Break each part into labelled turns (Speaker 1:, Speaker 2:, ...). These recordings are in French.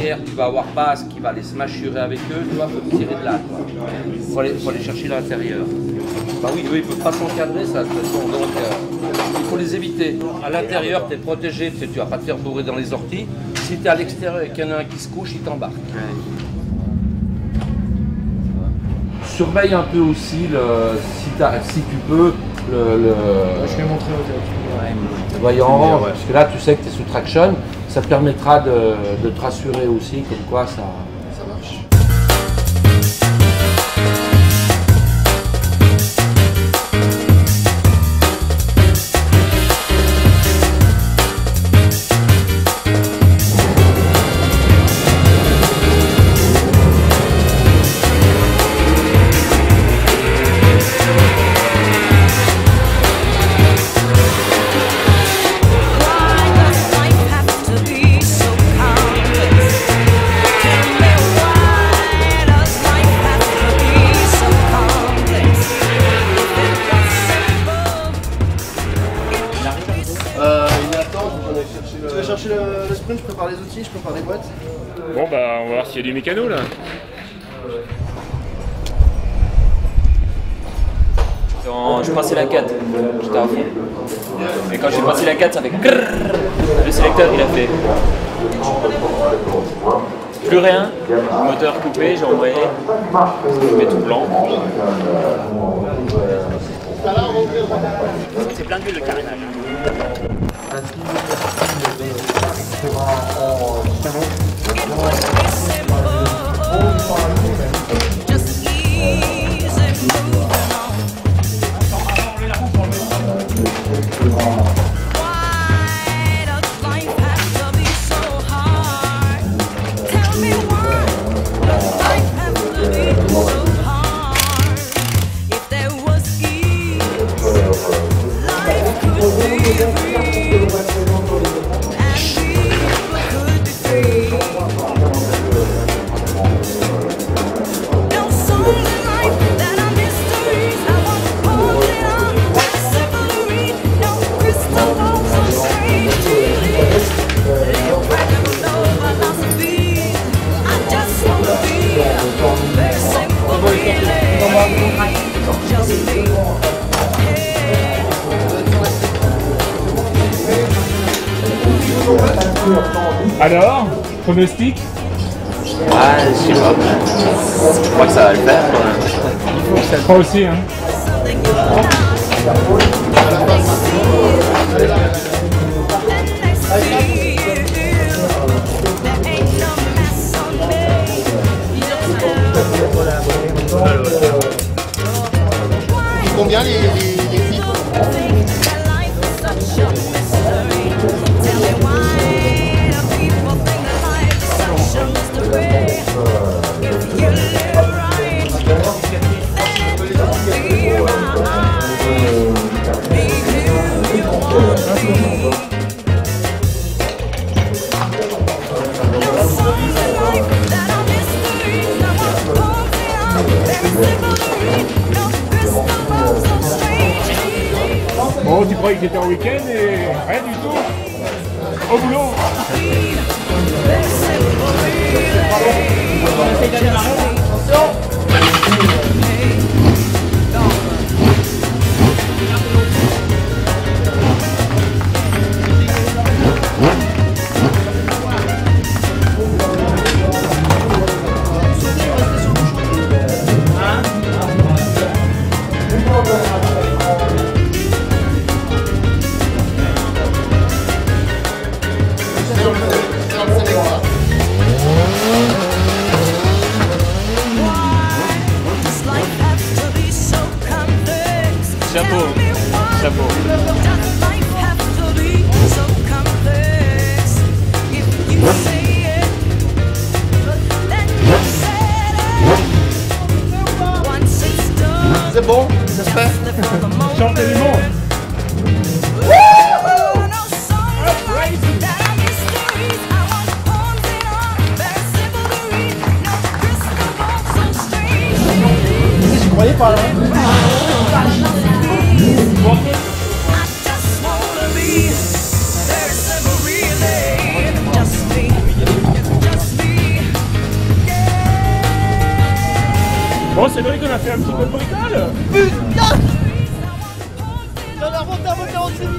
Speaker 1: derrière, tu vas avoir Paz qui va les smashurer avec eux, tu vois, faut tirer de là, quoi. Faut aller chercher l'intérieur. Bah oui, eux, ils peuvent pas s'encadrer, ça, de toute façon, donc il faut les éviter. À l'intérieur, tu es protégé, parce que tu vas pas te faire bourrer dans les orties. Si tu es à l'extérieur et qu'il y en a un qui se couche, il t'embarque. Surveille un peu aussi, si tu peux,
Speaker 2: Je vais montrer au
Speaker 1: voyant, parce que là tu sais que tu es sous traction, ça te permettra de te rassurer aussi, comme quoi ça marche.
Speaker 2: Tu vas chercher le sprint, je prépare les outils, je prépare les boîtes.
Speaker 3: Bon bah on va voir s'il y a du mécano là.
Speaker 4: Quand je passais la 4, j'étais à fond. Et quand j'ai passé la 4, ça fait grrrr. Le sélecteur il a fait plus rien, le moteur coupé, j'ai envoyé, je mets tout blanc. C'est plein d'huile le carénage.
Speaker 3: Alors, pronostic?
Speaker 4: Ah, je sais pas. Je crois que ça va le faire.
Speaker 3: Je crois aussi, hein.
Speaker 2: Combien les filles?
Speaker 3: Bon, tu croyais que j'étais en week-end et rien du tout. Au boulot.
Speaker 4: Chapeau, chapeau.
Speaker 2: C'est bon, ça se fait.
Speaker 3: Chantez les mots.
Speaker 2: J'y croyais pas là.
Speaker 3: a fait un petit peu de bricole.
Speaker 2: Putain! J'en ai remonté à vos 46 000.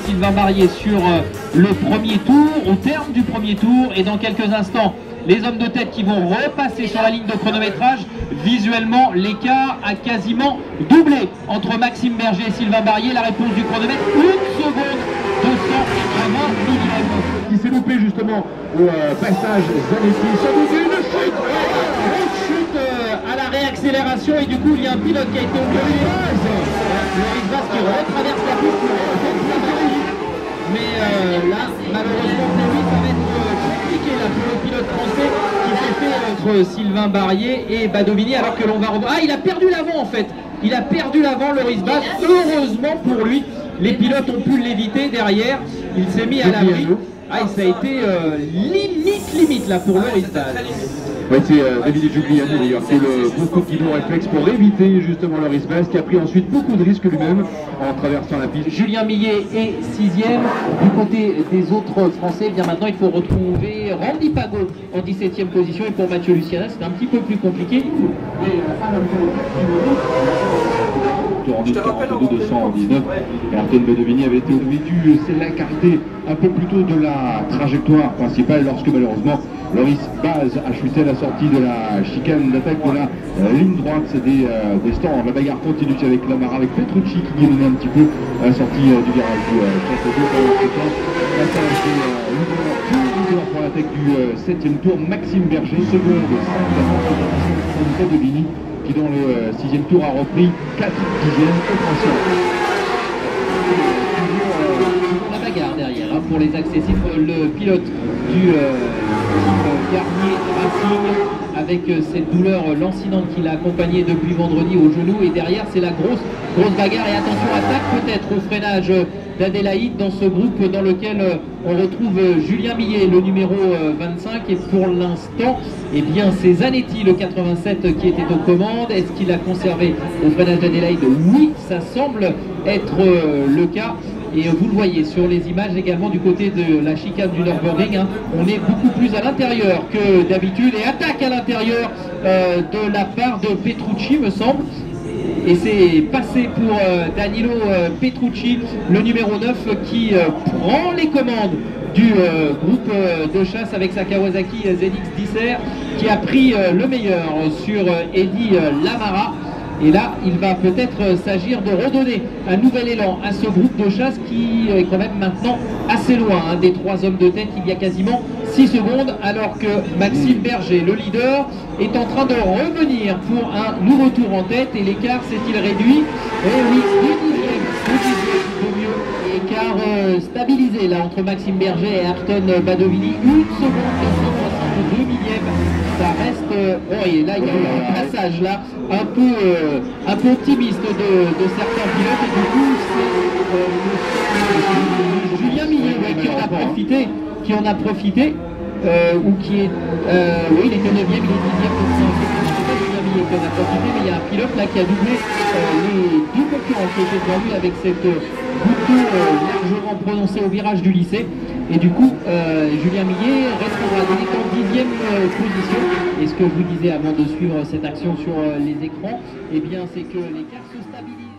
Speaker 5: Sylvain Barrier sur le premier tour, au terme du premier tour, et dans quelques instants les hommes de tête qui vont repasser sur la ligne de chronométrage. Visuellement, l'écart a quasiment doublé entre Maxime Berger et Sylvain Barrier. La réponse du chronomètre, 1 seconde 280 millième.
Speaker 3: Qui s'est loupé justement au passage Zanetti. Une chute
Speaker 5: À la réaccélération, et du coup il y a un pilote qui a été obligé. Loris Bas qui retraverse la piste pour mais là, malheureusement pour lui, ça va être compliqué là, pour le pilote français qui s'est fait entre Sylvain Barrier et Badovini, alors que l'on va revoir. Ah, il a perdu l'avant en fait. Il a perdu l'avant, Loris Bas. Heureusement pour lui, les pilotes ont pu l'éviter derrière. Il s'est mis à l'abri. Ah, et ça a été limite là pour Loris Bas.
Speaker 3: Ouais, c'est David Giuliani d'ailleurs qui a eu beaucoup de bons réflexes pour éviter justement Loris Bas, qui a pris ensuite beaucoup de risques lui-même en traversant la piste.
Speaker 5: Julien Millet est 6e. Du côté des autres Français, bien maintenant il faut retrouver Randy Pagot en 17e position, et pour Mathieu Luciana c'est un petit peu plus compliqué.
Speaker 3: En 42-219, Ayrton Badovini avait dû s'écarter un peu plus tôt de la trajectoire principale lorsque malheureusement Loris Bas a chuté à la sortie de la chicane d'attaque de la ligne droite des stands. La bagarre continue avec Lamara, avec Petrucci qui guérit un petit peu à la sortie du virage du château d'eau. Leader pour l'attaque du 7e tour, Maxime Berger, seconde 5 Badovini, qui dans le 6e tour a repris 4 dixièmes offensifs.
Speaker 5: La bagarre derrière hein, pour les accessifs, le pilote du Garnier Racing avec cette douleur lancinante qui l'a accompagné depuis vendredi au genou, et derrière c'est la grosse bagarre, et attention, attaque peut-être au freinage d'Adélaïde dans ce groupe dans lequel on retrouve Julien Millet, le numéro 25, et pour l'instant eh bien c'est Zanetti, le 87, qui était aux commandes. Est-ce qu'il a conservé au freinage d'Adélaïde? Oui, ça semble être le cas. Et vous le voyez sur les images également du côté de la chicane du Nürburgring, hein, on est beaucoup plus à l'intérieur que d'habitude, et attaque à l'intérieur de la part de Petrucci me semble. Et c'est passé pour Danilo Petrucci, le numéro 9, qui prend les commandes du groupe de chasse avec sa Kawasaki ZX-10R, qui a pris le meilleur sur Eddy Lamara. Et là, il va peut-être s'agir de redonner un nouvel élan à ce groupe de chasse qui est quand même maintenant assez loin hein, des 3 hommes de tête. Il y a quasiment 6 secondes, alors que Maxime Berger, le leader, est en train de revenir pour un nouveau tour en tête, et l'écart s'est-il réduit? Eh oui, 2 dixièmes de mieux, écart stabilisé là entre Maxime Berger et Ayrton Badovini, 1 seconde et 2 millièmes. Ça reste, oh, et là il y a eu un passage là un peu optimiste de certains pilotes, et du coup c'est Julien Millet ouais, qui en a profité, ou qui est, oui il était 9e, il est 10e, donc c'est pas Julien Millet qui en a profité, mais il y a un pilote là qui a doublé les 2 concurrents qui étaient devant lui avec cette bouton largement prononcée au virage du lycée. Et du coup, Julien Millet restera donc en 10e position. Et ce que je vous disais avant de suivre cette action sur les écrans, eh bien, c'est que l'écart se stabilise.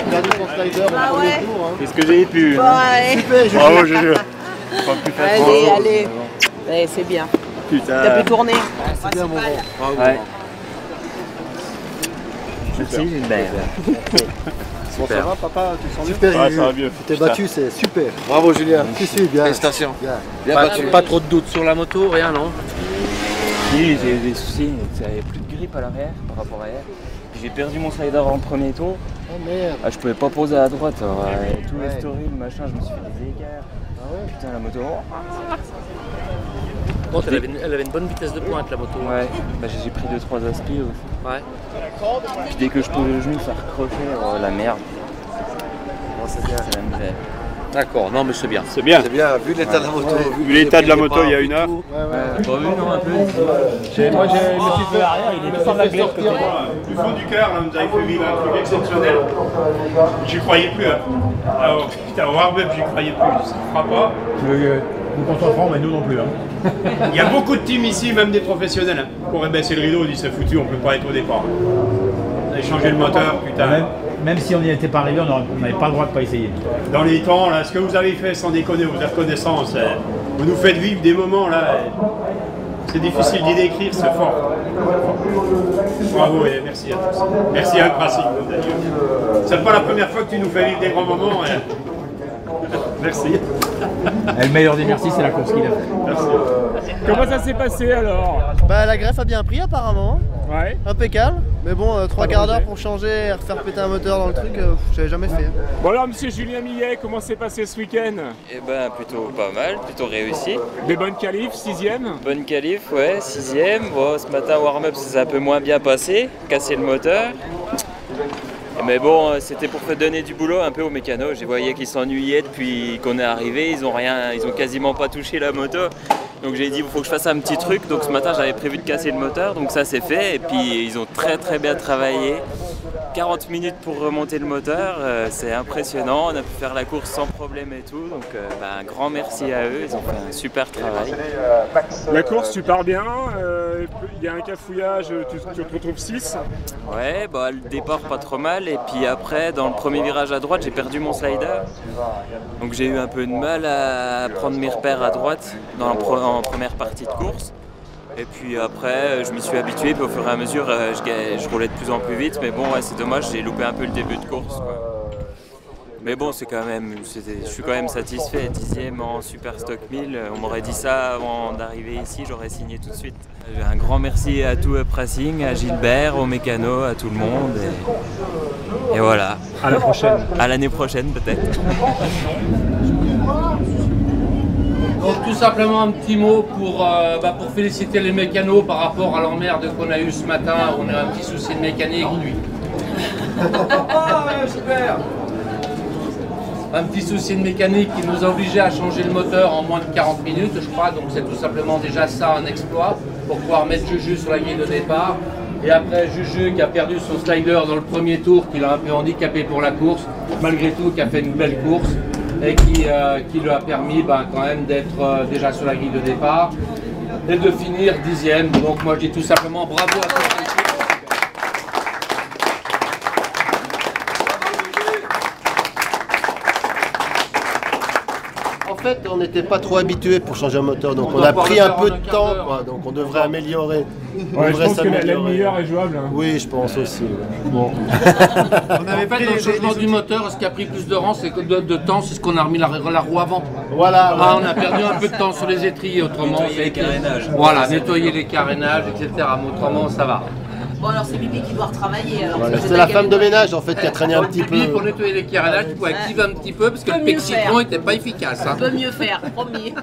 Speaker 2: Perdu son slider au premier tour. Hein.
Speaker 6: Qu'est-ce que j'ai pu
Speaker 2: Super, je
Speaker 6: bravo, Juju.
Speaker 7: Allez, allez. Ouais, c'est bien.
Speaker 6: Putain.
Speaker 7: T'as pu tourner.
Speaker 6: C'est bien mon grand.
Speaker 4: Ouais. Merci Gilbert.
Speaker 6: Bon, ça va papa, tu te sens bien?
Speaker 7: Super, ça va mieux.
Speaker 6: Tu t'es battu, c'est super.
Speaker 7: Bravo Julien.
Speaker 6: Si, bien.
Speaker 7: Félicitations.
Speaker 6: Bien.
Speaker 1: Pas trop de doutes sur la moto, rien, non?
Speaker 4: Oui, j'ai eu des soucis, j'avais plus de grippe à l'arrière par rapport à hier. J'ai perdu mon slider en premier tour.
Speaker 6: Oh merde.
Speaker 4: Ah, je pouvais pas poser à droite, alors, tout le story, le machin, je me suis fait des écarts.
Speaker 6: Ah ouais.
Speaker 4: Putain la moto.
Speaker 1: Bon, elle avait une bonne vitesse de pointe, la moto.
Speaker 4: Ouais, bah, j'ai pris 2-3 aspi aussi.
Speaker 1: Ouais.
Speaker 4: Puis dès que je pose le genou, ça recrochait, la merde.
Speaker 6: Bon, c'est bien.
Speaker 4: Ça me fait.
Speaker 1: D'accord, non mais c'est bien.
Speaker 7: C'est bien.
Speaker 6: C'est bien, vu l'état de la moto.
Speaker 7: Vu l'état de la moto il y a une heure.
Speaker 4: Pas vu non un peu?
Speaker 7: Moi j'ai le petit peu arrière, il est tout en anglais. Du fond du cœur, là, vous avez fait vivre un truc exceptionnel. J'y croyais plus. Hein. Alors, putain, au warm-up, j'y croyais plus. Ça ne fera pas.
Speaker 8: Nous concentrons, mais nous non plus. Hein.
Speaker 7: Il y a beaucoup de teams ici, même des professionnels. Hein. On pourrait baisser le rideau, on dit c'est foutu, on peut pas être au départ. On a changé le moteur, putain.
Speaker 8: Même si on n'y était pas arrivé, on n'avait pas le droit de pas essayer.
Speaker 7: Dans les temps, là, ce que vous avez fait, sans déconner, vous êtes reconnaissants. Vous nous faites vivre des moments, là. C'est difficile d'y décrire, c'est fort. Bravo et merci à tous. Merci à Racing. C'est pas la première fois que tu nous fais vivre des grands moments. Merci.
Speaker 8: Et le meilleur des merci, c'est la course qu'il a fait.
Speaker 7: Merci.
Speaker 9: Comment ça s'est passé alors?
Speaker 6: Bah la greffe a bien pris apparemment.
Speaker 9: Ouais.
Speaker 6: Impeccable. Mais bon, 3 quarts d'heure pour changer et refaire péter un moteur dans le truc, j'avais jamais fait.
Speaker 9: Bon alors monsieur Julien Millet, comment s'est passé ce week-end?
Speaker 4: Eh ben plutôt pas mal, plutôt réussi.
Speaker 9: Des bonnes qualifs, 6ème?
Speaker 4: Bonne qualif, ouais, 6ème. Bon, ce matin warm-up ça s'est un peu moins bien passé, cassé le moteur. Mais bon, c'était pour donner du boulot un peu aux mécanos. Je voyais qu'ils s'ennuyaient depuis qu'on est arrivé, ils ont quasiment pas touché la moto. Donc j'ai dit il faut que je fasse un petit truc. Donc ce matin j'avais prévu de casser le moteur, donc ça c'est fait. Et puis ils ont très bien travaillé. 40 minutes pour remonter le moteur, c'est impressionnant. On a pu faire la course sans problème et tout. Donc un grand merci à eux, ils ont fait un super travail.
Speaker 9: La course, tu pars bien, il y a un cafouillage, tu te retrouves 6.
Speaker 4: Ouais, bah, le départ pas trop mal. Et puis après, dans le premier virage à droite, j'ai perdu mon slider. Donc j'ai eu un peu de mal à prendre mes repères à droite en première partie de course. Et puis après, je m'y suis habitué, puis au fur et à mesure, je roulais de plus en plus vite. Mais bon, ouais, c'est dommage, j'ai loupé un peu le début de course, quoi. Mais bon, c'est quand même, je suis quand même satisfait. 10e en Super Stock 1000, on m'aurait dit ça avant d'arriver ici, j'aurais signé tout de suite. Un grand merci à tout Up Racing, à Gilbert, aux mécanos, à tout le monde. Et voilà.
Speaker 8: À la prochaine.
Speaker 4: À l'année prochaine peut-être.
Speaker 1: Donc tout simplement un petit mot pour féliciter les mécanos par rapport à l'emmerde qu'on a eu ce matin. On a un petit souci de mécanique. Super. Un petit souci de mécanique qui nous a obligés à changer le moteur en moins de 40 minutes, je crois. Donc c'est tout simplement déjà ça un exploit pour pouvoir mettre Juju sur la grille de départ. Et après Juju qui a perdu son slider dans le premier tour, qui l'a un peu handicapé pour la course, malgré tout qui a fait une belle course et qui lui a permis quand même d'être déjà sur la grille de départ et de finir 10e. Donc moi je dis tout simplement bravo à tous.
Speaker 6: En fait, on n'était pas trop habitué pour changer un moteur, donc on a pris un peu de temps, quoi, donc on devrait améliorer.
Speaker 8: Ouais, je pense que la demi-heure est jouable. Hein.
Speaker 6: Oui, je pense aussi. Bon.
Speaker 1: On avait pas le changement du moteur, ce qui a pris plus de temps, c'est ce qu'on a remis la roue avant.
Speaker 6: Voilà.
Speaker 1: Ah, on a perdu un peu de temps sur les étriers, autrement.
Speaker 4: Nettoyer les carénages.
Speaker 1: Voilà, nettoyer les carénages, etc. Mais autrement, ça va.
Speaker 10: Bon alors c'est Bibi qui doit retravailler.
Speaker 6: Voilà, c'est la femme de ménage en fait qui a traîné un petit peu.
Speaker 1: Bibi, pour nettoyer les carénages, tu peux activer un petit peu parce que le pexitron n'était pas efficace.
Speaker 10: On peut mieux faire, promis.